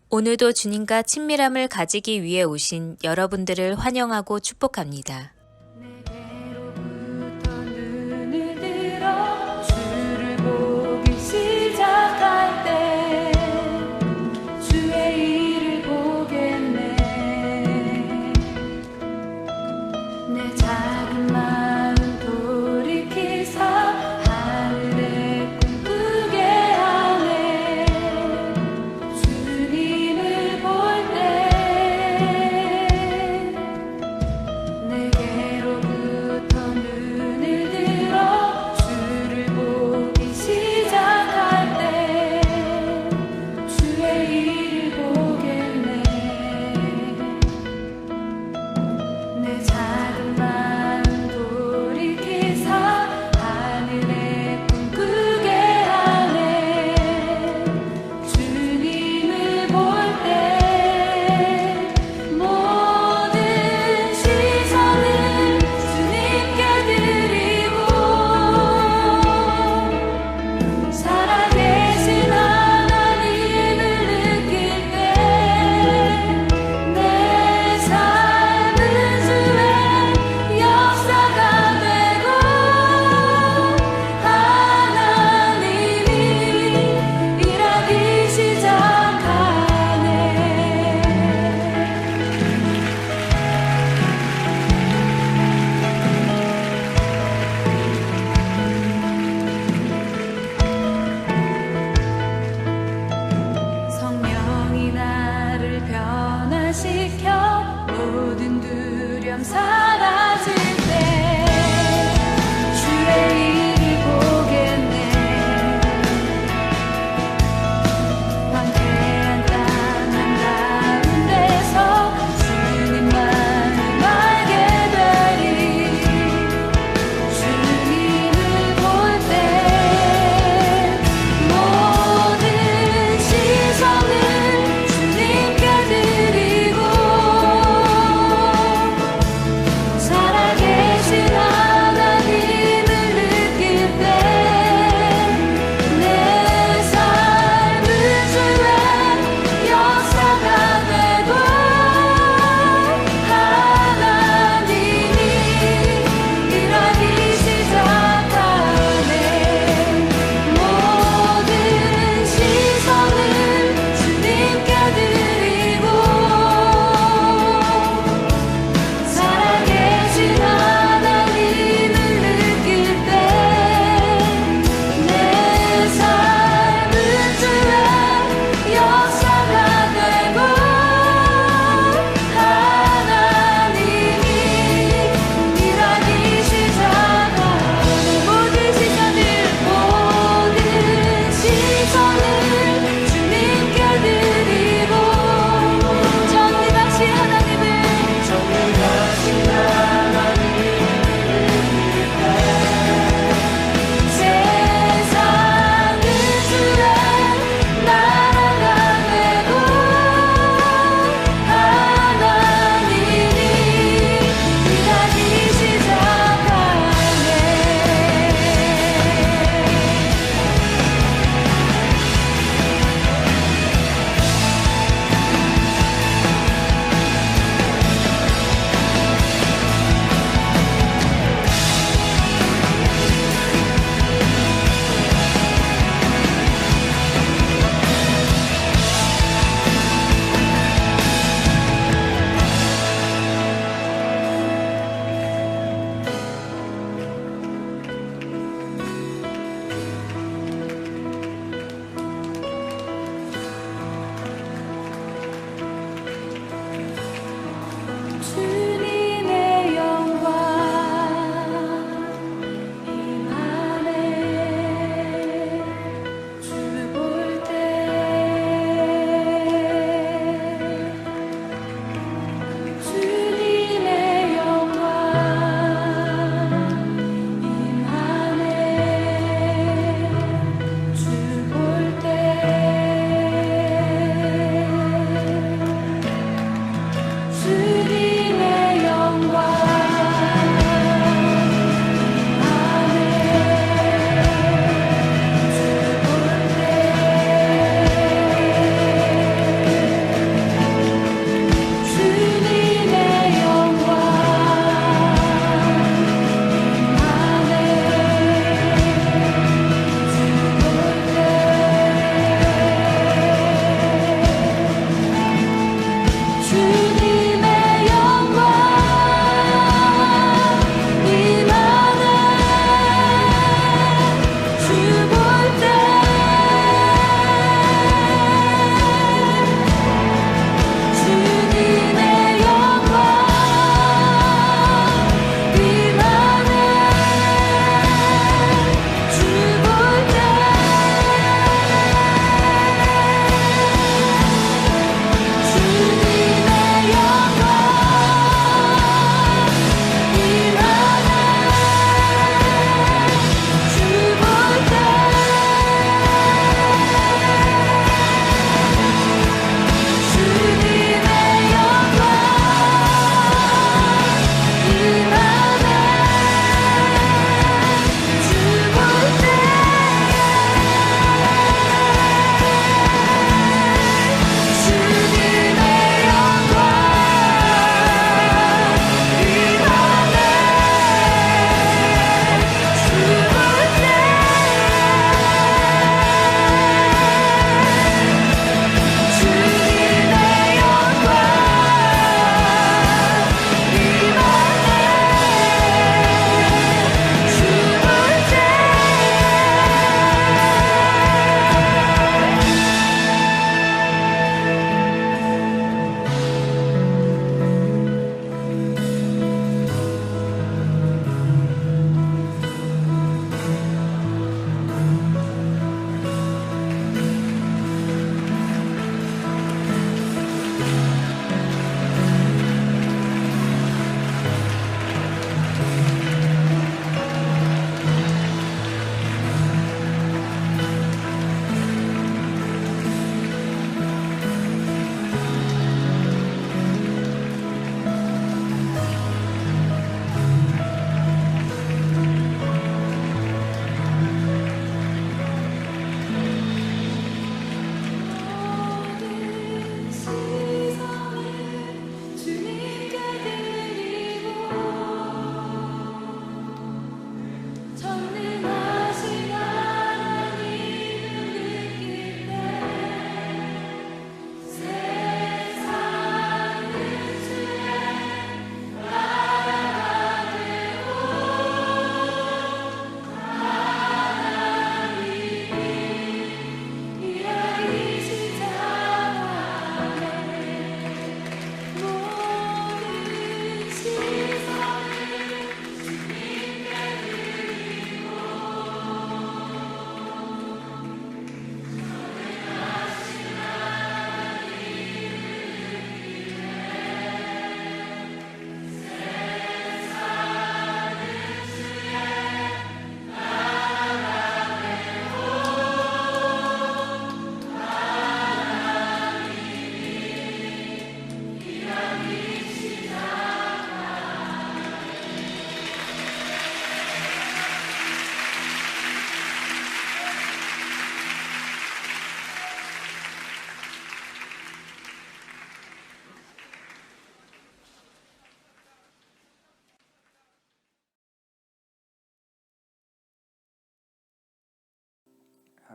오늘도 주님과 친밀함을 가지기 위해 오신 여러분들을 환영하고 축복합니다. 내게로부터 눈을 들어 주를 보기 시작할 때 주의 일을 보겠네. 내 작은 마음 돌이키사 하늘에 꿈꾸게 하네. 주님을 볼 때 내게로부터 눈을 들어 주를 보기 시작할 때 주의 일을 보겠네. 내 작은 마음 돌이키사 하늘에 꿈꾸게 하네. 주님을 볼 때 모든 시선을 주님께 드리고 살아계신 하나님을 느낄 때 내 삶은 주의 역사가 되고 하나님이 일하기 시작하네. 성령이 나를 변화시켜 모든 두려움 사라질 때 주의 일을 보겠네. 황폐한 땅 한가운데서 주님만을 알게 되리. 주님을 볼 때 모든 시선을 주님께 드리고 살아계신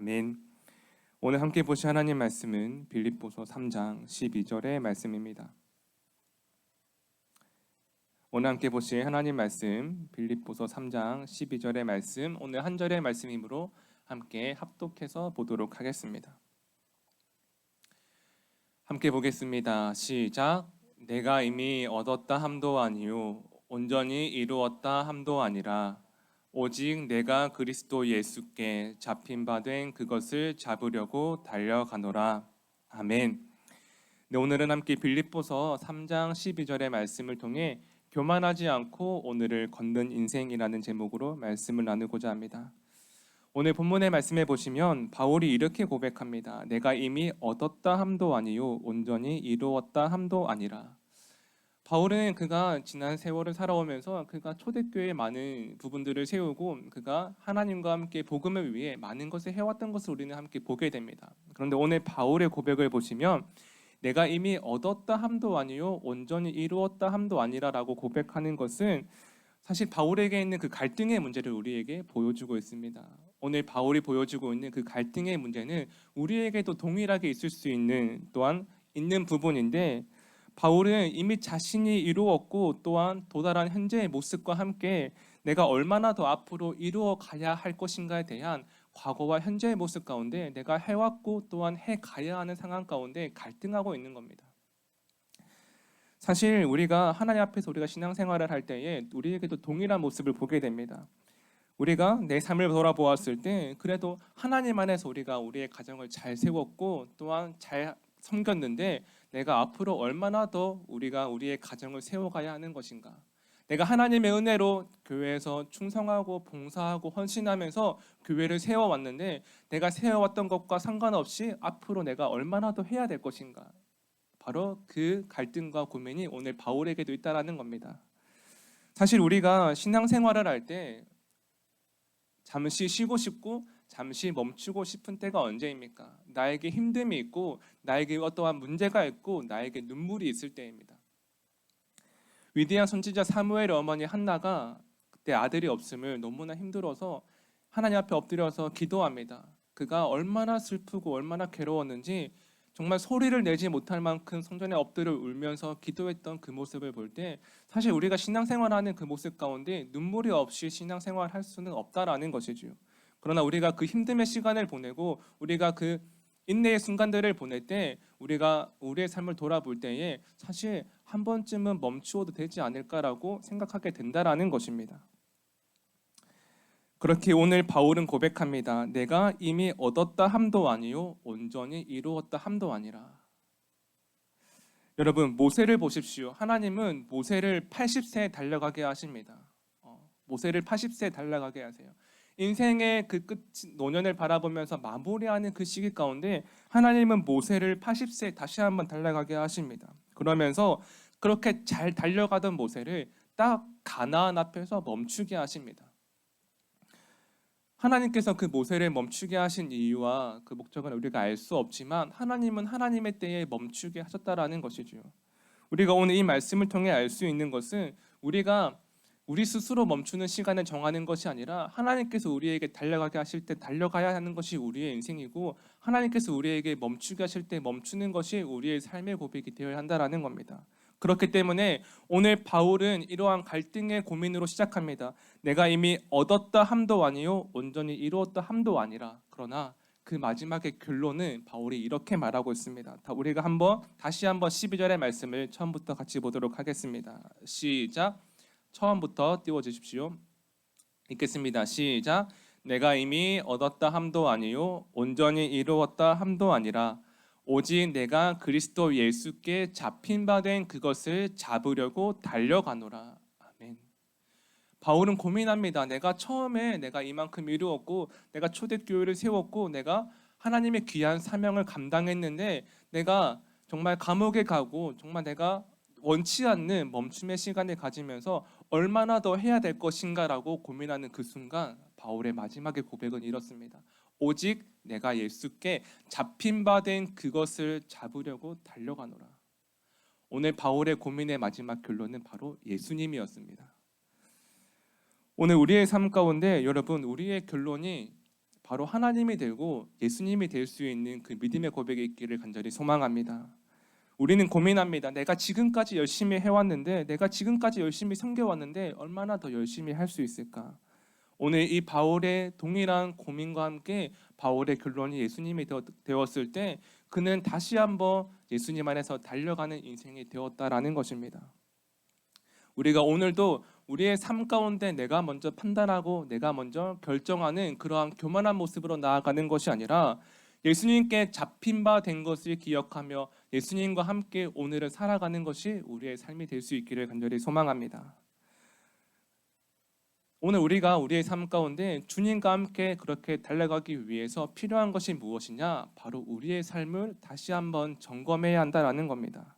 아멘. 오늘 함께 보실 하나님 말씀은 빌립보서 3장 12절의 말씀입니다. 오늘 함께 보실 하나님 말씀 빌립보서 3장 12절의 말씀, 오늘 한 절의 말씀이므로 함께 합독해서 보도록 하겠습니다. 함께 보겠습니다. 시작. 내가 이미 얻었다 함도 아니요 온전히 이루었다 함도 아니라 오직 내가 그리스도 예수께 잡힌 바 된 그것을 잡으려고 달려가노라. 아멘. 네, 오늘은 함께 빌립보서 3장 12절의 말씀을 통해 교만하지 않고 오늘을 걷는 인생이라는 제목으로 말씀을 나누고자 합니다. 오늘 본문의 말씀에 보시면 바울이 이렇게 고백합니다. 내가 이미 얻었다 함도 아니요 온전히 이루었다 함도 아니라. 바울은 그가 지난 세월을 살아오면서 그가 초대교회에 많은 부분들을 세우고 그가 하나님과 함께 복음을 위해 많은 것을 해왔던 것을 우리는 함께 보게 됩니다. 그런데 오늘 바울의 고백을 보시면 내가 이미 얻었다 함도 아니요 온전히 이루었다 함도 아니라라고 고백하는 것은 사실 바울에게 있는 그 갈등의 문제를 우리에게 보여주고 있습니다. 오늘 바울이 보여주고 있는 그 갈등의 문제는 우리에게도 동일하게 있을 수 있는 또한 있는 부분인데, 바울은 이미 자신이 이루었고 또한 도달한 현재의 모습과 함께 내가 얼마나 더 앞으로 이루어 가야 할 것인가에 대한 과거와 현재의 모습 가운데 내가 해왔고 또한 해가야 하는 상황 가운데 갈등하고 있는 겁니다. 사실 우리가 하나님 앞에서 우리가 신앙생활을 할 때에 우리에게도 동일한 모습을 보게 됩니다. 우리가 내 삶을 돌아보았을 때 그래도 하나님 안에서 우리가 우리의 가정을 잘 세웠고 또한 잘 섬겼는데 내가 앞으로 얼마나 더 우리가 우리의 가정을 세워가야 하는 것인가? 내가 하나님의 은혜로 교회에서 충성하고 봉사하고 헌신하면서 교회를 세워왔는데 내가 세워왔던 것과 상관없이 앞으로 내가 얼마나 더 해야 될 것인가? 바로 그 갈등과 고민이 오늘 바울에게도 있다라는 겁니다. 사실 우리가 신앙생활을 할 때 잠시 쉬고 싶고 잠시 멈추고 싶은 때가 언제입니까? 나에게 힘듦이 있고 나에게 어떠한 문제가 있고 나에게 눈물이 있을 때입니다. 위대한 선지자 사무엘의 어머니 한나가 그때 아들이 없음을 너무나 힘들어서 하나님 앞에 엎드려서 기도합니다. 그가 얼마나 슬프고 얼마나 괴로웠는지 정말 소리를 내지 못할 만큼 성전에 엎드려 울면서 기도했던 그 모습을 볼 때 사실 우리가 신앙생활하는 그 모습 가운데 눈물이 없이 신앙생활할 수는 없다라는 것이지요. 그러나 우리가 그 힘듦의 시간을 보내고 우리가 그 인내의 순간들을 보낼 때 우리가 우리의 삶을 돌아볼 때에 사실 한 번쯤은 멈추어도 되지 않을까라고 생각하게 된다라는 것입니다. 그렇게 오늘 바울은 고백합니다. 내가 이미 얻었다 함도 아니요 온전히 이루었다 함도 아니라. 여러분, 모세를 보십시오. 하나님은 모세를 80세에 달려가게 하십니다. 모세를 80세에 달려가게 하세요. 인생의 그 끝 노년을 바라보면서 마무리하는 그 시기 가운데 하나님은 모세를 80세에 다시 한번 달려가게 하십니다. 그러면서 그렇게 잘 달려가던 모세를 딱 가나안 앞에서 멈추게 하십니다. 하나님께서 그 모세를 멈추게 하신 이유와 그 목적은 우리가 알 수 없지만 하나님은 하나님의 때에 멈추게 하셨다라는 것이죠. 우리가 오늘 이 말씀을 통해 알 수 있는 것은 우리가 우리 스스로 멈추는 시간을 정하는 것이 아니라 하나님께서 우리에게 달려가게 하실 때 달려가야 하는 것이 우리의 인생이고 하나님께서 우리에게 멈추게 하실 때 멈추는 것이 우리의 삶의 고백이 되어야 한다라는 겁니다. 그렇기 때문에 오늘 바울은 이러한 갈등의 고민으로 시작합니다. 내가 이미 얻었다 함도 아니요 온전히 이루었다 함도 아니라. 그러나 그 마지막의 결론은 바울이 이렇게 말하고 있습니다. 우리가 다시 한번 12절의 말씀을 처음부터 같이 보도록 하겠습니다. 시작. 처음부터 띄워주십시오. 읽겠습니다. 시작. 내가 이미 얻었다 함도 아니요 온전히 이루었다 함도 아니라 오직 내가 그리스도 예수께 잡힌 바 된 그것을 잡으려고 달려가노라. 아멘. 바울은 고민합니다. 내가 처음에 내가 이만큼 이루었고 내가 초대교회를 세웠고 내가 하나님의 귀한 사명을 감당했는데 내가 정말 감옥에 가고 정말 내가 원치 않는 멈춤의 시간을 가지면서 얼마나 더 해야 될 것인가라고 고민하는 그 순간 바울의 마지막의 고백은 이렇습니다. 오직 내가 예수께 잡힌 바 된 그것을 잡으려고 달려가노라. 오늘 바울의 고민의 마지막 결론은 바로 예수님이었습니다. 오늘 우리의 삶 가운데 여러분 우리의 결론이 바로 하나님이 되고 예수님이 될 수 있는 그 믿음의 고백이 있기를 간절히 소망합니다. 우리는 고민합니다. 내가 지금까지 열심히 해왔는데, 내가 지금까지 열심히 섬겨왔는데 얼마나 더 열심히 할 수 있을까? 오늘 이 바울의 동일한 고민과 함께 바울의 결론이 예수님이 되었을 때 그는 다시 한번 예수님 안에서 달려가는 인생이 되었다라는 것입니다. 우리가 오늘도 우리의 삶 가운데 내가 먼저 판단하고 내가 먼저 결정하는 그러한 교만한 모습으로 나아가는 것이 아니라 예수님께 잡힌 바 된 것을 기억하며 예수님과 함께 오늘을 살아가는 것이 우리의 삶이 될 수 있기를 간절히 소망합니다. 오늘 우리가 우리의 삶 가운데 주님과 함께 그렇게 달려가기 위해서 필요한 것이 무엇이냐? 바로 우리의 삶을 다시 한번 점검해야 한다라는 겁니다.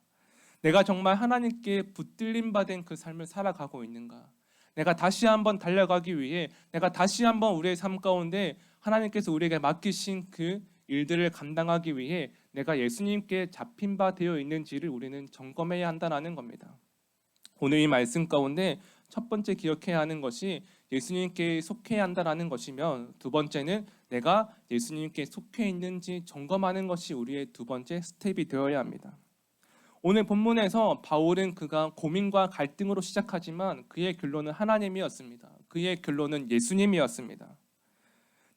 내가 정말 하나님께 붙들림 받은 그 삶을 살아가고 있는가? 내가 다시 한번 달려가기 위해 내가 다시 한번 우리의 삶 가운데 하나님께서 우리에게 맡기신 그 일들을 감당하기 위해 내가 예수님께 잡힌 바 되어 있는지를 우리는 점검해야 한다는 겁니다. 오늘 이 말씀 가운데 첫 번째 기억해야 하는 것이 예수님께 속해야 한다는 것이면, 두 번째는 내가 예수님께 속해 있는지 점검하는 것이 우리의 두 번째 스텝이 되어야 합니다. 오늘 본문에서 바울은 그가 고민과 갈등으로 시작하지만 그의 결론은 하나님이었습니다. 그의 결론은 예수님이었습니다.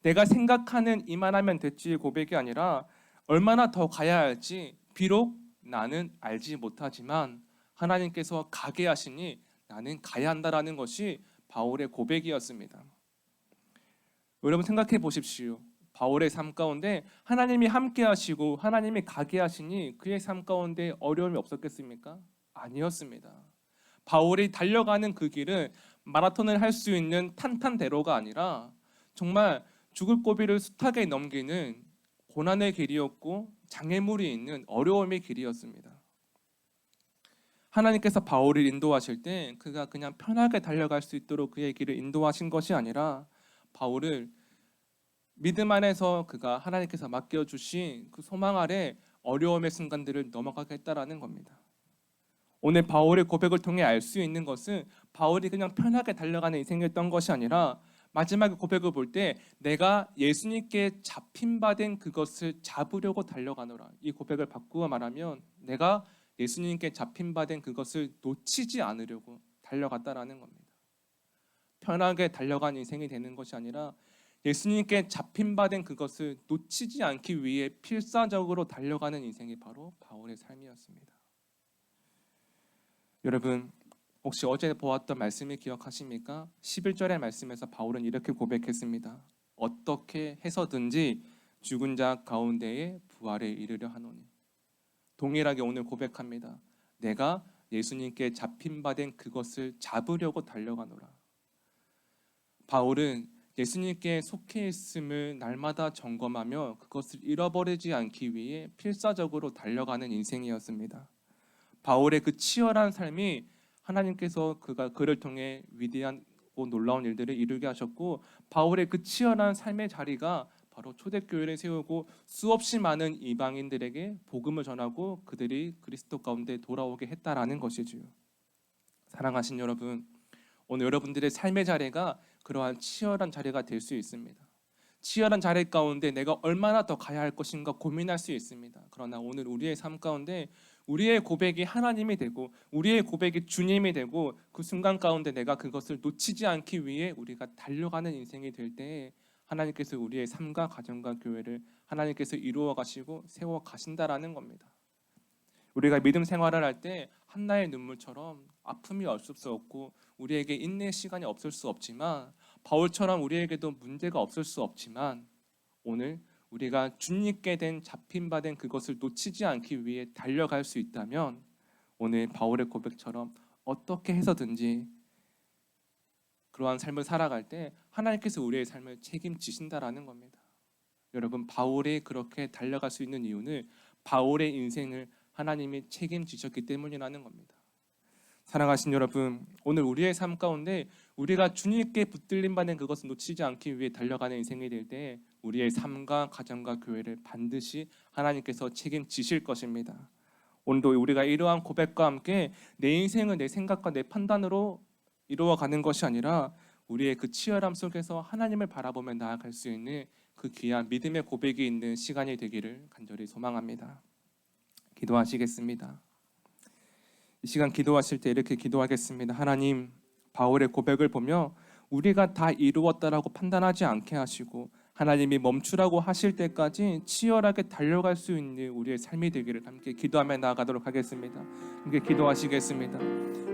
내가 생각하는 이만하면 됐지 고백이 아니라 얼마나 더 가야 할지 비록 나는 알지 못하지만 하나님께서 가게 하시니 나는 가야 한다라는 것이 바울의 고백이었습니다. 여러분 생각해 보십시오. 바울의 삶 가운데 하나님이 함께 하시고 하나님이 가게 하시니 그의 삶 가운데 어려움이 없었겠습니까? 아니었습니다. 바울이 달려가는 그 길은 마라톤을 할 수 있는 탄탄대로가 아니라 정말 죽을 고비를 숱하게 넘기는 고난의 길이었고 장애물이 있는 어려움의 길이었습니다. 하나님께서 바울을 인도하실 때 그가 그냥 편하게 달려갈 수 있도록 그의 길을 인도하신 것이 아니라 바울을 믿음 안에서 그가 하나님께서 맡겨주신 그 소망 아래 어려움의 순간들을 넘어가게 했다라는 겁니다. 오늘 바울의 고백을 통해 알 수 있는 것은 바울이 그냥 편하게 달려가는 인생이었던 것이 아니라 마지막에 고백을 볼 때 내가 예수님께 잡힌 바 된 그것을 잡으려고 달려가노라. 이 고백을 바꾸어 말하면 내가 예수님께 잡힌 바 된 그것을 놓치지 않으려고 달려갔다라는 겁니다. 편하게 달려간 인생이 되는 것이 아니라 예수님께 잡힌 바 된 그것을 놓치지 않기 위해 필사적으로 달려가는 인생이 바로 바울의 삶이었습니다. 여러분 혹시 어제 보았던 말씀을 기억하십니까? 11절의 말씀에서 바울은 이렇게 고백했습니다. 어떻게 해서든지 죽은 자 가운데에 부활에 이르려 하노니. 동일하게 오늘 고백합니다. 내가 예수님께 잡힌 바 된 그것을 잡으려고 달려가노라. 바울은 예수님께 속해 있음을 날마다 점검하며 그것을 잃어버리지 않기 위해 필사적으로 달려가는 인생이었습니다. 바울의 그 치열한 삶이 하나님께서 그를 통해 위대하고 놀라운 일들을 이루게 하셨고 바울의 그 치열한 삶의 자리가 바로 초대교회를 세우고 수없이 많은 이방인들에게 복음을 전하고 그들이 그리스도 가운데 돌아오게 했다라는 것이지요. 사랑하신 여러분, 오늘 여러분들의 삶의 자리가 그러한 치열한 자리가 될 수 있습니다. 치열한 자리 가운데 내가 얼마나 더 가야 할 것인가 고민할 수 있습니다. 그러나 오늘 우리의 삶 가운데 우리의 고백이 하나님이 되고 우리의 고백이 주님이 되고 그 순간 가운데 내가 그것을 놓치지 않기 위해 우리가 달려가는 인생이 될 때 하나님께서 우리의 삶과 가정과 교회를 하나님께서 이루어 가시고 세워 가신다라는 겁니다. 우리가 믿음 생활을 할 때 한나의 눈물처럼 아픔이 없을 수 없고 우리에게 인내의 시간이 없을 수 없지만 바울처럼 우리에게도 문제가 없을 수 없지만 오늘 우리가 주님께 된 잡힌 바 된 그것을 놓치지 않기 위해 달려갈 수 있다면 오늘 바울의 고백처럼 어떻게 해서든지 그러한 삶을 살아갈 때 하나님께서 우리의 삶을 책임지신다라는 겁니다. 여러분 바울이 그렇게 달려갈 수 있는 이유는 바울의 인생을 하나님이 책임지셨기 때문이라는 겁니다. 사랑하신 여러분, 오늘 우리의 삶 가운데 우리가 주님께 붙들림 받는 그것을 놓치지 않기 위해 달려가는 인생이 될 때 우리의 삶과 가정과 교회를 반드시 하나님께서 책임지실 것입니다. 오늘도 우리가 이러한 고백과 함께 내 인생을 내 생각과 내 판단으로 이루어가는 것이 아니라 우리의 그 치열함 속에서 하나님을 바라보며 나아갈 수 있는 그 귀한 믿음의 고백이 있는 시간이 되기를 간절히 소망합니다. 기도하시겠습니다. 이 시간 기도하실 때 이렇게 기도하겠습니다. 하나님, 바울의 고백을 보며 우리가 다 이루었다라고 판단하지 않게 하시고 하나님이 멈추라고 하실 때까지 치열하게 달려갈 수 있는 우리의 삶이 되기를 함께 기도하며 나아가도록 하겠습니다. 함께 기도하시겠습니다.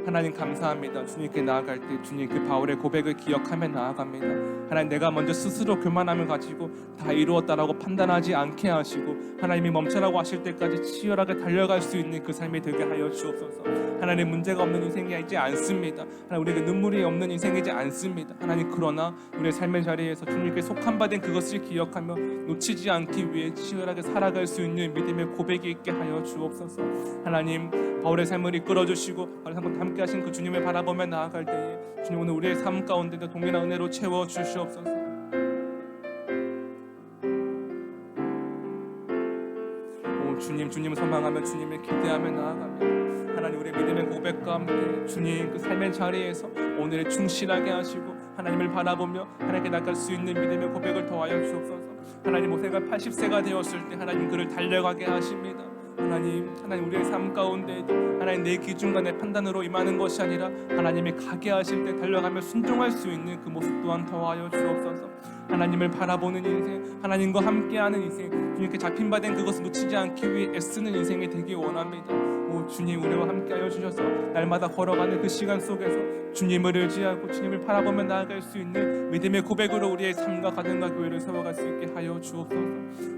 하나님 감사합니다. 주님께 나아갈 때 주님 그 바울의 고백을 기억하며 나아갑니다. 하나님, 내가 먼저 스스로 교만함을 가지고 다 이루었다라고 판단하지 않게 하시고 하나님이 멈춰라고 하실 때까지 치열하게 달려갈 수 있는 그 삶이 되게 하여 주옵소서. 하나님, 문제가 없는 인생이지 않습니다. 하나님, 우리에게 눈물이 없는 인생이지 않습니다. 하나님, 그러나 우리의 삶의 자리에서 주님께 속한 바된 그것을 기억하며 놓치지 않기 위해 치열하게 살아갈 수 있는 믿음의 고백이 있게 하여 주옵소서. 하나님, 바울의 삶을 이끌어 주시고 바울의 삶을 함께 하신 그 주님을 바라보며 나아갈 때에 주님, 오늘 우리의 삶 가운데도 동일한 은혜로 채워 주시옵소서. 오 주님, 주님을 소망하며 주님을 기대하며 나아가며 하나님, 우리의 믿음의 고백과 함께 주님 그 삶의 자리에서 오늘에 충실하게 하시고 하나님을 바라보며 하나님께 나갈 수 있는 믿음의 고백을 더하여 주옵소서. 하나님, 모세가 80세가 되었을 때 하나님 그를 달려가게 하십니다. 하나님 우리의 삶 가운데에도 하나님 내 기준과 내 판단으로 임하는 것이 아니라 하나님이 가게 하실 때 달려가며 순종할 수 있는 그 모습 또한 더하여 주옵소서. 하나님을 바라보는 인생, 하나님과 함께하는 인생, 주님께 잡힌 바 된 그것을 놓치지 않기 위해 애쓰는 인생이 되기 원합니다. 오 주님, 우리와 함께하여 주셔서 날마다 걸어가는 그 시간 속에서 주님을 의지하고 주님을 바라보며 나아갈 수 있는 믿음의 고백으로 우리의 삶과 가정과 교회를 세워갈 수 있게 하여 주옵소서.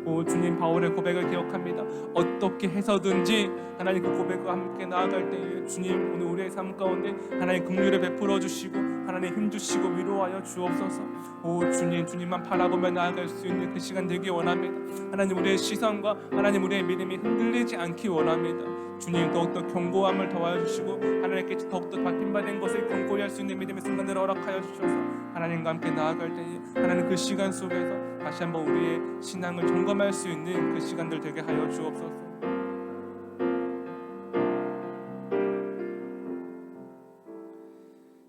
오 주님, 바울의 고백을 기억합니다. 어떻게 해서든지 하나님 그 고백과 함께 나아갈 때에 주님, 오늘 우리의 삶 가운데 하나님 긍휼을 베풀어 주시고 하나님 힘 주시고 위로하여 주옵소서. 오 주님, 주님만 바라보며 나아갈 수 있는 그 시간 되기 원합니다. 하나님, 우리의 시선과 하나님 우리의 믿음이 흔들리지 않기 원합니다. 주님, 더욱더 견고함을 더하여 주시고 하나님께 더욱더 잡힌 바 된 것을 견고히 할 수 있는 믿음의 순간들을 허락하여 주셔서 하나님과 함께 나아갈 때에 하나님 그 시간 속에서 다시 한번 우리의 신앙을 점검할 수 있는 그 시간들 되게 하여 주옵소서.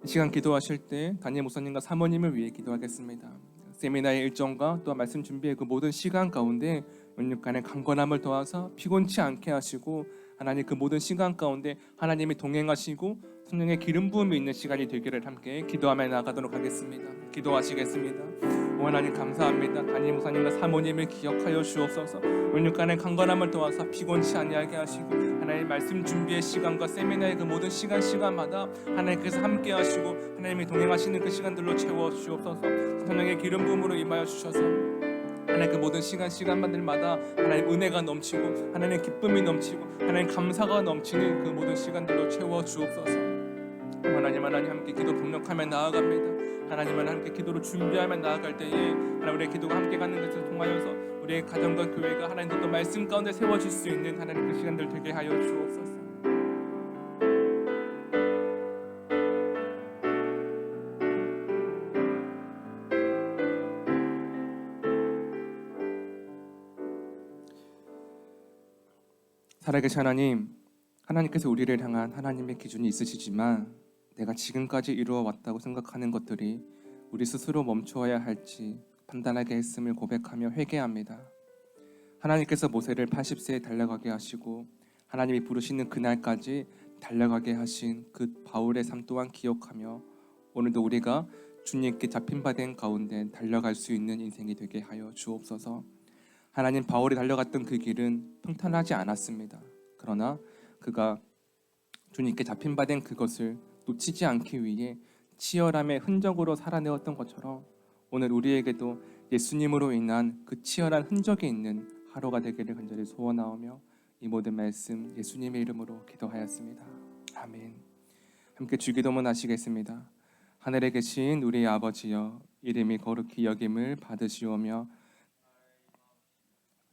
이 시간 기도하실 때 담임 목사님과 사모님을 위해 기도하겠습니다. 세미나의 일정과 또 말씀 준비의 그 모든 시간 가운데 은육간의 강건함을 더하사 피곤치 않게 하시고 하나님 그 모든 시간 가운데 하나님이 동행하시고 성령의 기름 부음이 있는 시간이 되기를 함께 기도하며 나가도록 하겠습니다. 기도하시겠습니다. 하나님 감사합니다. 담임 목사님과 사모님을 기억하여 주옵소서. 은육간의 강건함을 도와서 피곤치 아니하게 하시고 하나님 말씀 준비의 시간과 세미나의 그 모든 시간마다 하나님께서 함께 하시고 하나님이 동행하시는 그 시간들로 채워 주옵소서. 성령의 기름 부음으로 임하여 주셔서 하나님 그 모든 시간마다 하나님 은혜가 넘치고 하나님 기쁨이 넘치고 하나님 감사가 넘치는 그 모든 시간들로 채워 주옵소서. 하나님 함께 기도 동력하며 나아갑니다. 하나님 함께 기도로 준비하며 나아갈 때에 하나님 우리의 기도가 함께 가는 것을 통하여서 우리의 가정과 교회가 하나님 또 말씀 가운데 세워질 수 있는 하나님 그 시간들 되게 하여 주옵소서. 살아계신 하나님, 하나님께서 우리를 향한 하나님의 기준이 있으시지만 내가 지금까지 이루어 왔다고 생각하는 것들이 우리 스스로 멈추어야 할지 판단하게 했음을 고백하며 회개합니다. 하나님께서 모세를 80세에 달려가게 하시고 하나님이 부르시는 그날까지 달려가게 하신 그 바울의 삶 또한 기억하며 오늘도 우리가 주님께 잡힌 바 된 가운데 달려갈 수 있는 인생이 되게 하여 주옵소서. 하나님, 바울이 달려갔던 그 길은 평탄하지 않았습니다. 그러나 그가 주님께 잡힌 바 된 그것을 놓치지 않기 위해 치열함의 흔적으로 살아내었던 것처럼 오늘 우리에게도 예수님으로 인한 그 치열한 흔적이 있는 하루가 되기를 간절히 소원하오며 이 모든 말씀 예수님의 이름으로 기도하였습니다. 아멘. 함께 주기도문 하시겠습니다. 하늘에 계신 우리 아버지여, 이름이 거룩히 여김을 받으시오며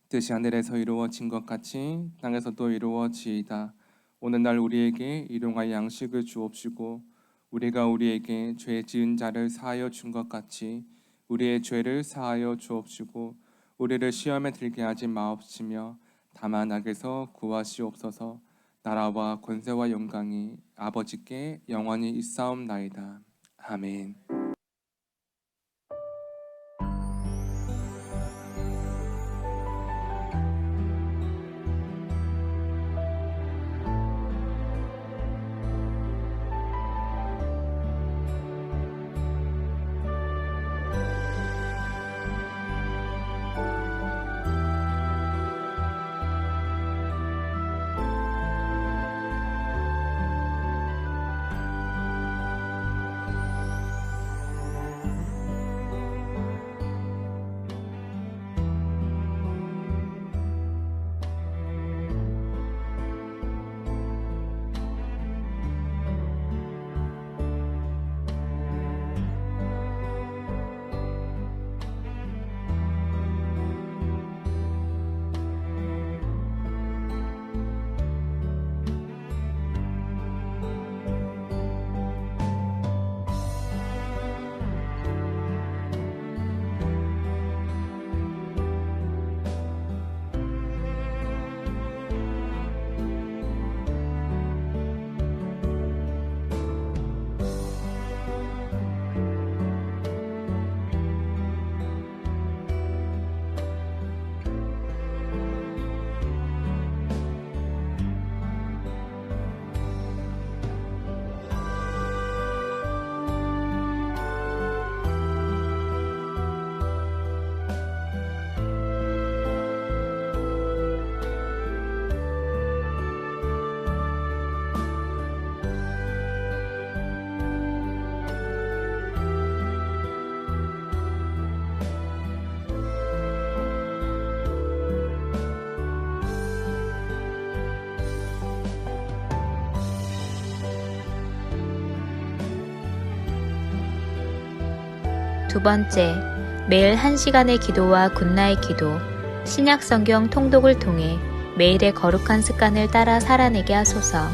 뜻이 하늘에서 이루어진 것 같이 땅에서도 이루어지이다. 오늘날 우리에게 일용할 양식을 주옵시고 우리가 우리에게 죄 지은 자를 사하여 준 것 같이 우리의 죄를 사하여 주옵시고 우리를 시험에 들게 하지 마옵시며 다만 악에서 구하시옵소서. 나라와 권세와 영광이 아버지께 영원히 있사옵나이다. 아멘. 두 번째, 매일 1시간의 기도와 굿나잇 기도, 신약 성경 통독을 통해 매일의 거룩한 습관을 따라 살아내게 하소서.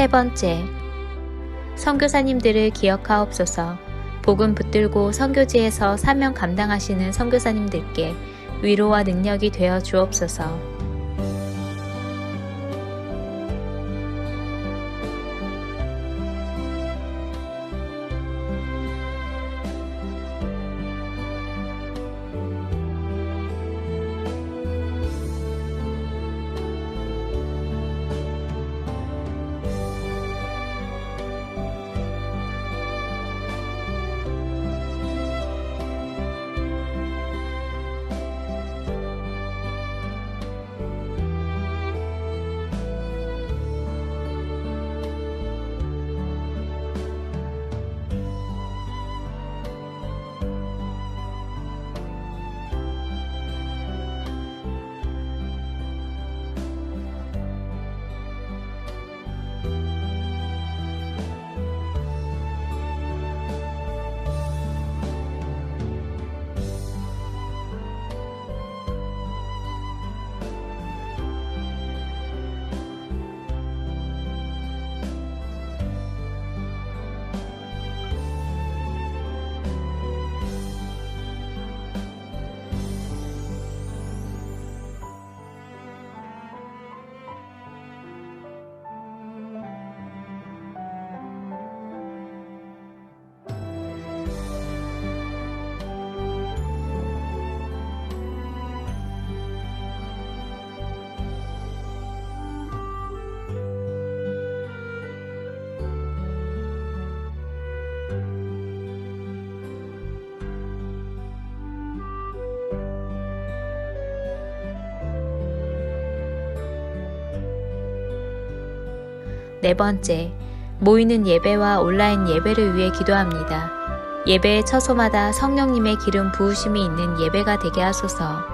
세 번째, 선교사님들을 기억하옵소서. 복음 붙들고 선교지에서 사명 감당하시는 선교사님들께 위로와 능력이 되어 주옵소서. 네 번째, 모이는 예배와 온라인 예배를 위해 기도합니다. 예배의 처소마다 성령님의 기름 부으심이 있는 예배가 되게 하소서.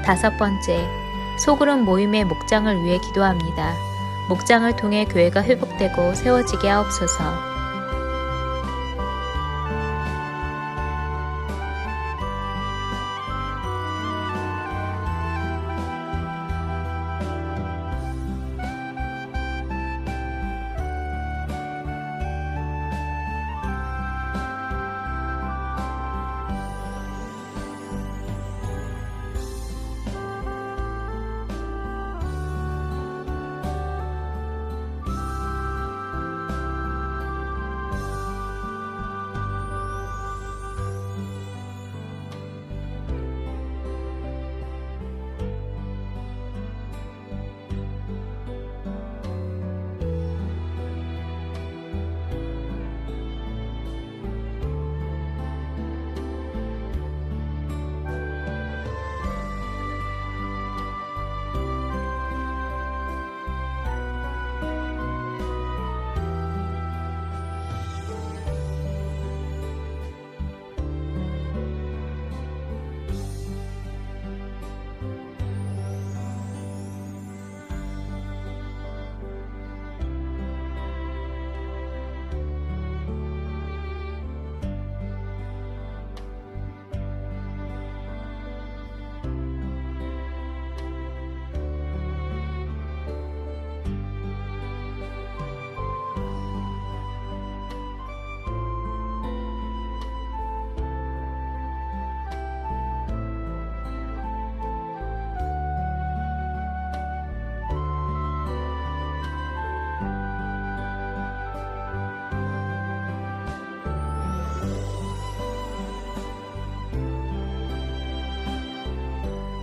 5번째, 소그룹 모임의 목장을 위해 기도합니다. 목장을 통해 교회가 회복되고 세워지게 하옵소서.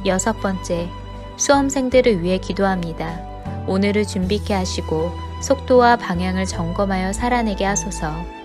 여섯 번째, 수험생들을 위해 기도합니다. 오늘을 준비케 하시고 속도와 방향을 점검하여 살아내게 하소서.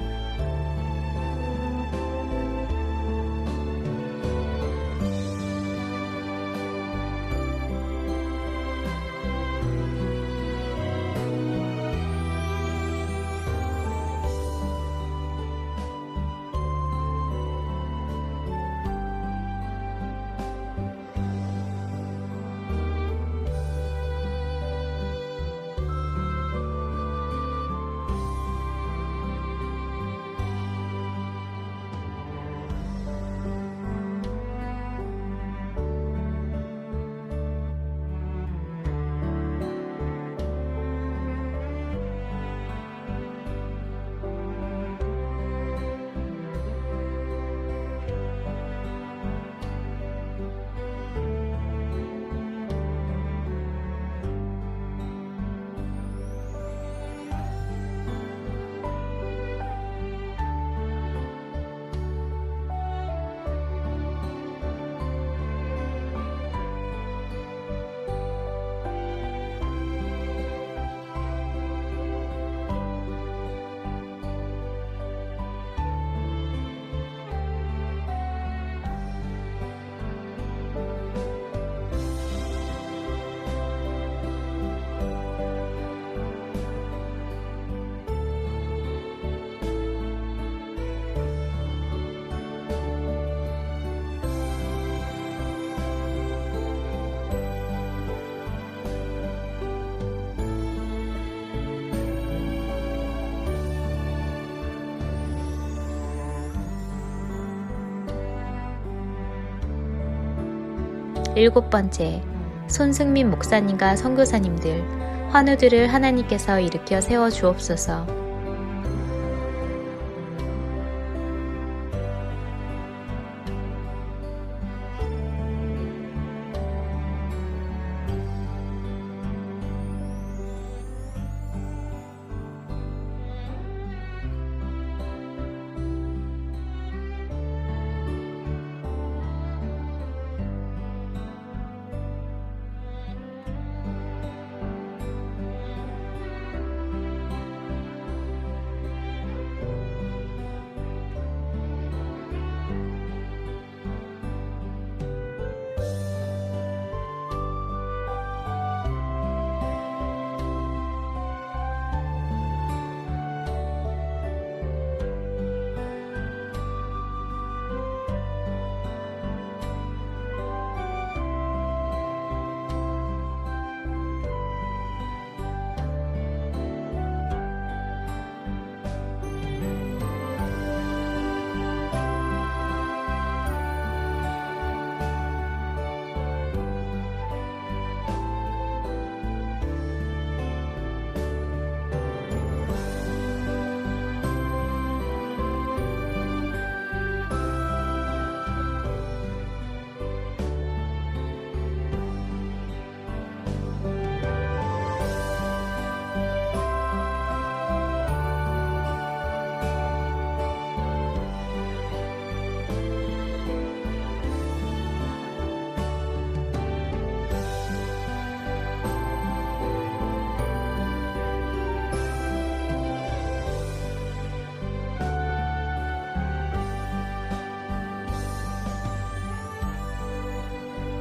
일곱 번째, 손승민 목사님과 선교사님들, 환우들을 하나님께서 일으켜 세워 주옵소서.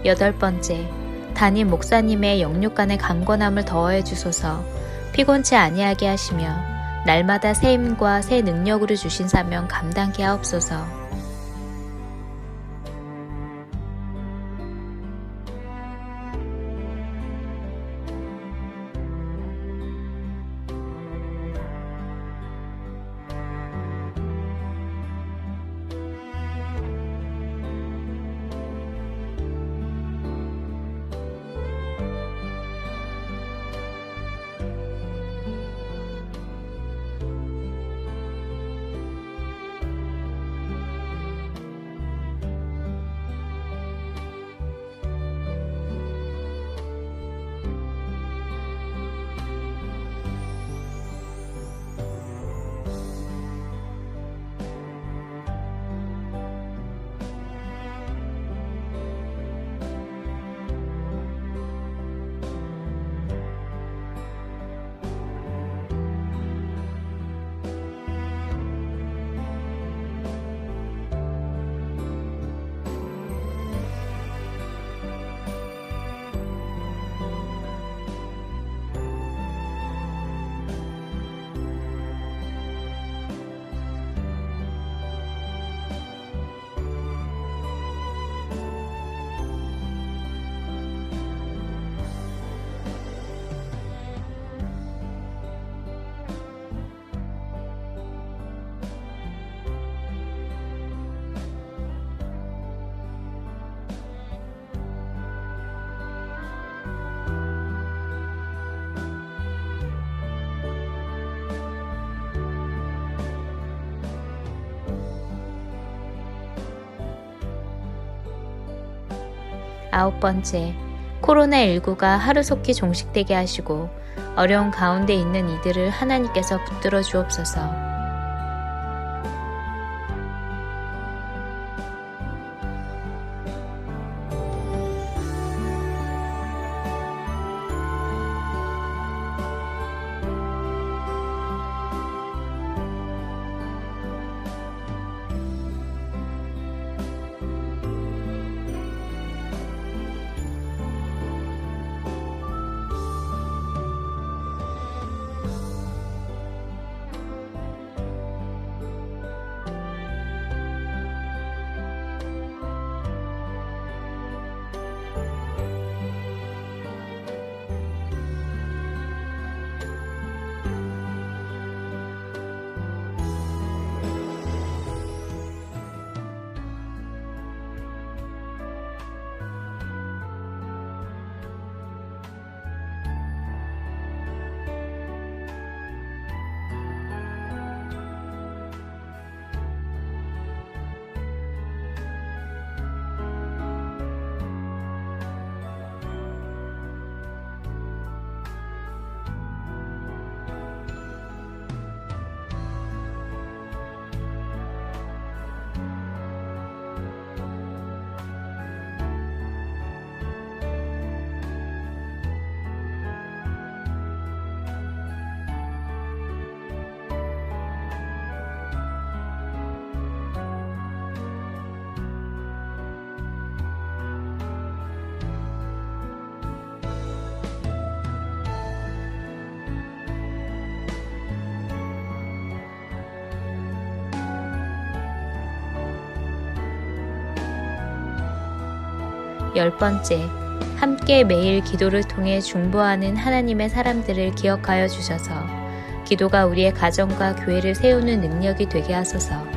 8번째, 담임 목사님의 영육간의 강건함을 더하여 주소서. 피곤치 아니하게 하시며 날마다 새 힘과 새 능력으로 주신 사명 감당케 하옵소서. 아홉 번째, 코로나19가 하루속히 종식되게 하시고 어려운 가운데 있는 이들을 하나님께서 붙들어 주옵소서. 열 번째, 함께 매일 기도를 통해 중보하는 하나님의 사람들을 기억하여 주셔서 기도가 우리의 가정과 교회를 세우는 능력이 되게 하소서.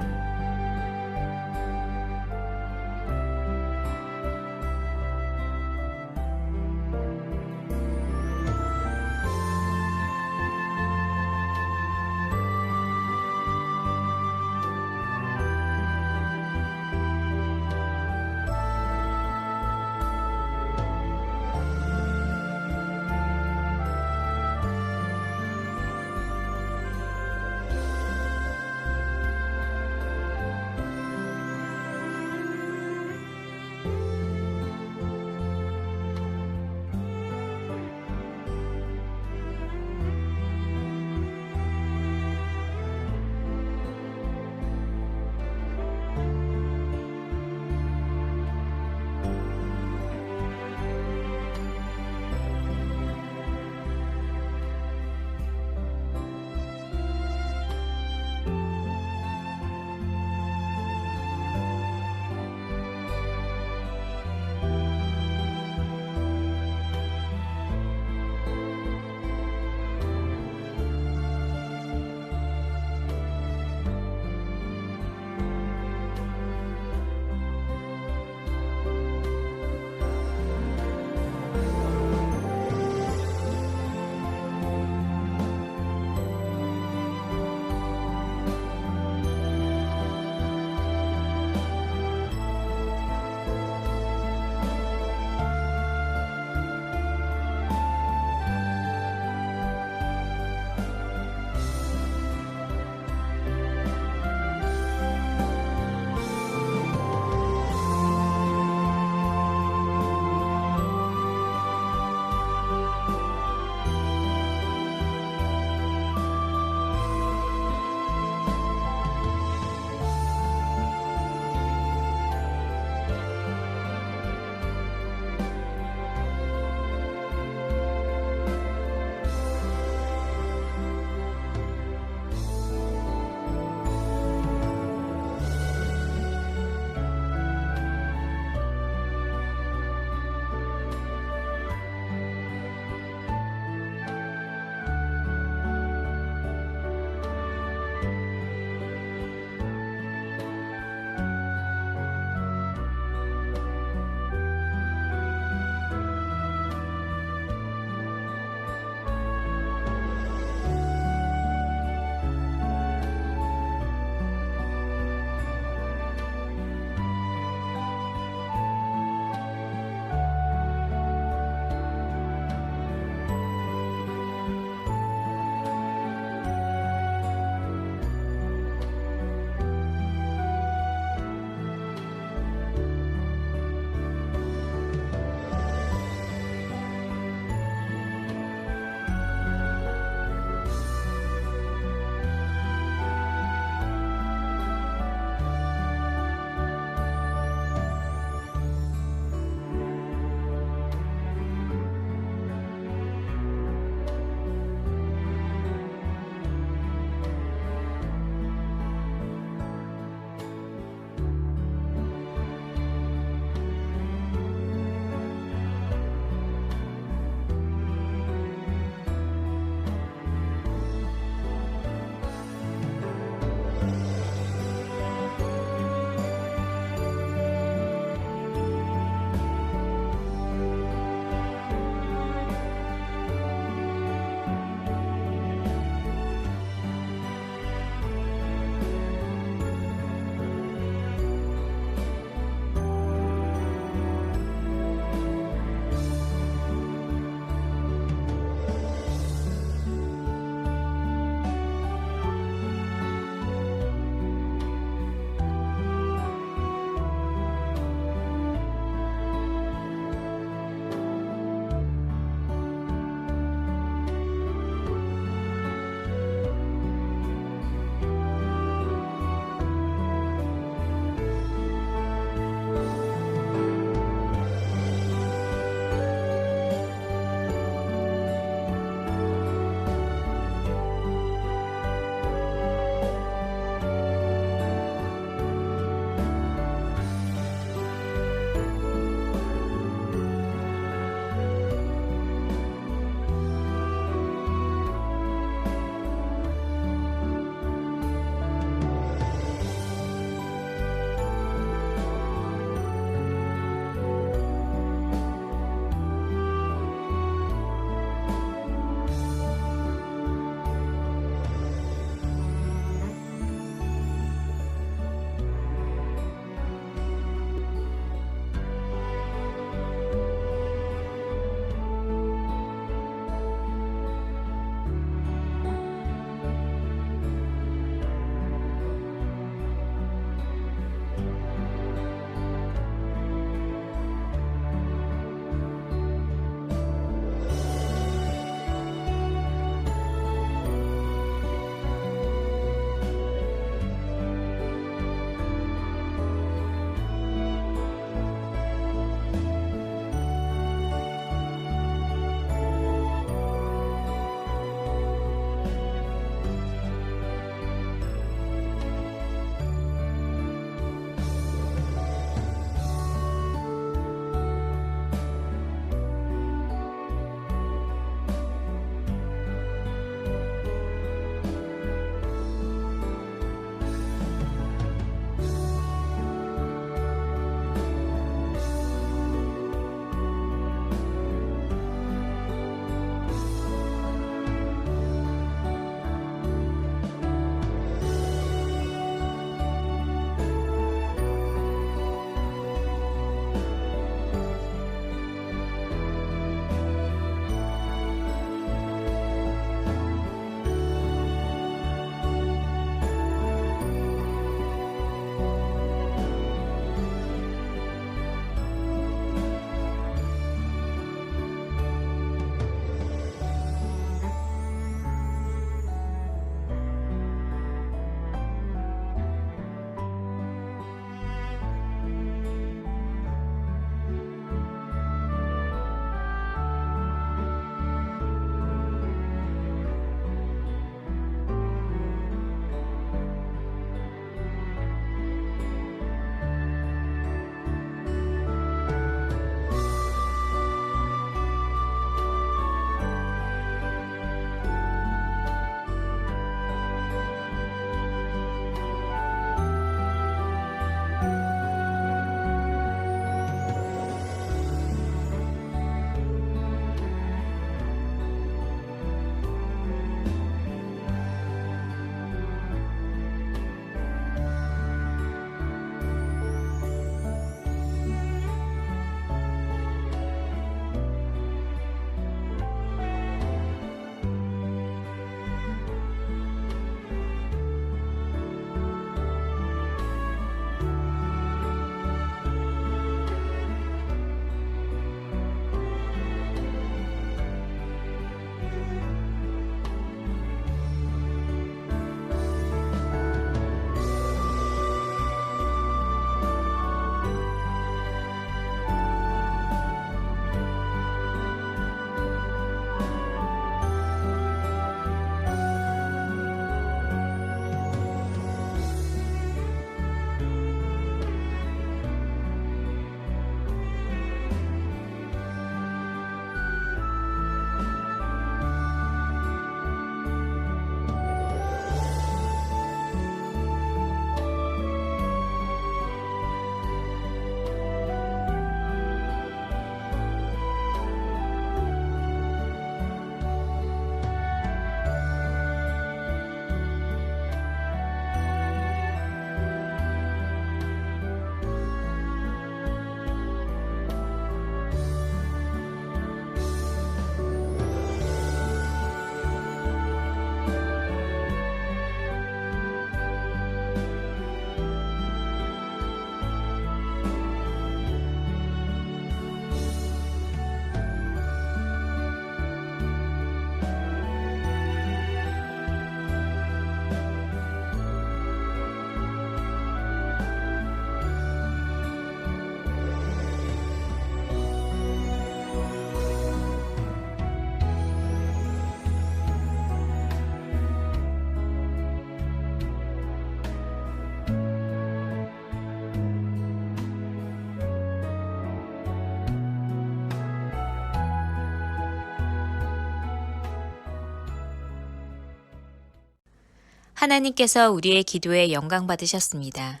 하나님께서 우리의 기도에 영광 받으셨습니다.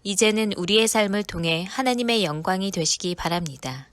이제는 우리의 삶을 통해 하나님의 영광이 되시기 바랍니다.